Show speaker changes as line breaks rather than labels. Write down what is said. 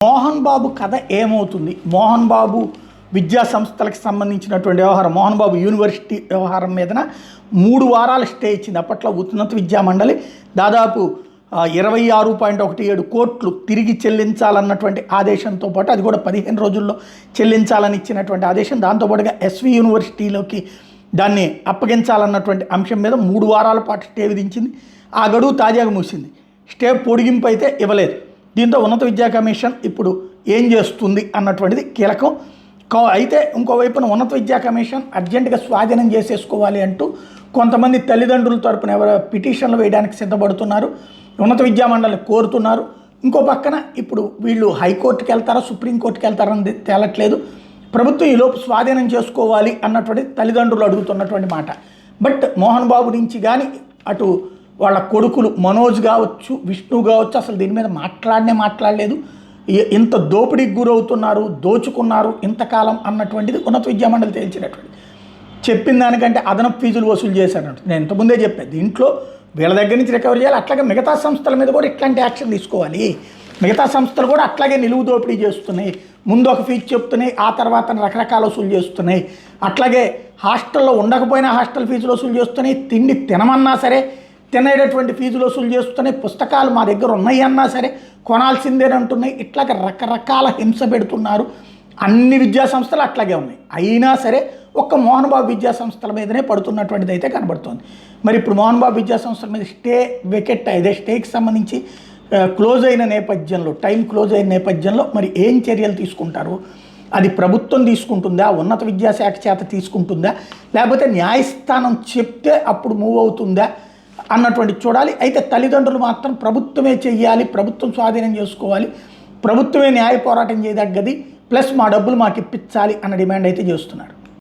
మోహన్ బాబు కథ ఏమవుతుంది? మోహన్ బాబు విద్యా సంస్థలకు సంబంధించినటువంటి వ్యవహారం, మోహన్ బాబు యూనివర్సిటీ వ్యవహారం మీదన 3 వారాలు స్టే ఇచ్చింది. అప్పట్లో ఉన్నత విద్యా మండలి దాదాపు 26.17 కోట్లు తిరిగి చెల్లించాలన్నటువంటి ఆదేశంతో పాటు అది కూడా 15 రోజుల్లో చెల్లించాలని ఇచ్చినటువంటి ఆదేశం. దాంతోపాటుగా ఎస్వి యూనివర్సిటీలోకి దాన్ని అప్పగించాలన్నటువంటి అంశం మీద 3 వారాల పాటు స్టే విధించింది. ఆ గడువు తాజాగా ముగిసింది. స్టే పొడిగింపు అయితే ఇవ్వలేదు. దీంతో ఉన్నత విద్యా కమిషన్ ఇప్పుడు ఏం చేస్తుంది అన్నటువంటిది కీలకం. అయితే ఇంకోవైపున ఉన్నత విద్యా కమిషన్ అర్జెంటుగా స్వాధీనం చేసేసుకోవాలి అంటూ కొంతమంది తల్లిదండ్రుల తరపున ఎవరో పిటిషన్లు వేయడానికి సిద్ధపడుతున్నారు, ఉన్నత విద్యా మండలిని కోరుతున్నారు. ఇంకో పక్కన ఇప్పుడు వీళ్ళు హైకోర్టుకి వెళ్తారా సుప్రీంకోర్టుకి వెళ్తారని తేలట్లేదు. ప్రభుత్వం ఈలోపు స్వాధీనం చేసుకోవాలి అన్నటువంటి తల్లిదండ్రులు అడుగుతున్నటువంటి మాట. బట్ మోహన్ బాబు నుంచి కానీ అటు వాళ్ళ కొడుకులు మనోజ్ కావచ్చు, విష్ణు కావచ్చు, అసలు దీని మీద మాట్లాడలేదు. ఇంత దోపిడీకి గురవుతున్నారు, దోచుకున్నారు ఇంతకాలం అన్నటువంటిది ఉన్నత విద్యామండలి తేల్చినటువంటి చెప్పిన దానికంటే అదనపు ఫీజులు వసూలు చేశారంట. నేను ఇంతకుముందే చెప్పాను, దీంట్లో వీళ్ళ దగ్గర నుంచి రికవరీ చేయాలి. అట్లాగే మిగతా సంస్థల మీద కూడా ఇట్లాంటి యాక్షన్ తీసుకోవాలి. మిగతా సంస్థలు కూడా అట్లాగే నిలువు దోపిడీ చేస్తున్నాయి. ముందు ఒక ఫీజు చెప్తున్నాయి, ఆ తర్వాత రకరకాల వసూలు చేస్తున్నాయి. అట్లాగే హాస్టల్లో ఉండకపోయినా హాస్టల్ ఫీజులు వసూలు చేస్తున్నాయి. తిండి తినమన్నా సరే తినేటటువంటి ఫీజులు వసూలు చేస్తున్నాయి. పుస్తకాలు మా దగ్గర ఉన్నాయి అన్నా సరే కొనాల్సిందేనంటున్నాయి. ఇట్లాగ రకరకాల హింస పెడుతున్నారు. అన్ని విద్యా సంస్థలు అట్లాగే ఉన్నాయి. అయినా సరే ఒక్క మోహన్ బాబు విద్యా సంస్థల మీదనే పడుతున్నటువంటిది అయితే కనబడుతోంది. మరి ఇప్పుడు మోహన్ బాబు విద్యా సంస్థల మీద స్టే వెకెట్ అయ్యేదే, స్టేకి సంబంధించి క్లోజ్ అయిన నేపథ్యంలో, టైం క్లోజ్ అయిన నేపథ్యంలో మరి ఏం చర్యలు తీసుకుంటారు? అది ప్రభుత్వం తీసుకుంటుందా, ఉన్నత విద్యాశాఖ చేత తీసుకుంటుందా, లేకపోతే న్యాయస్థానం చెప్తే అప్పుడు మూవ్ అవుతుందా అన్నటువంటి చూడాలి. అయితే తల్లిదండ్రులు మాత్రం ప్రభుత్వమే చెయ్యాలి, ప్రభుత్వం స్వాధీనం చేసుకోవాలి, ప్రభుత్వమే న్యాయ పోరాటం చేయదగ్గది, ప్లస్ మా డబ్బులు మాకు ఇప్పించాలి అన్న డిమాండ్ అయితే చేస్తున్నారు.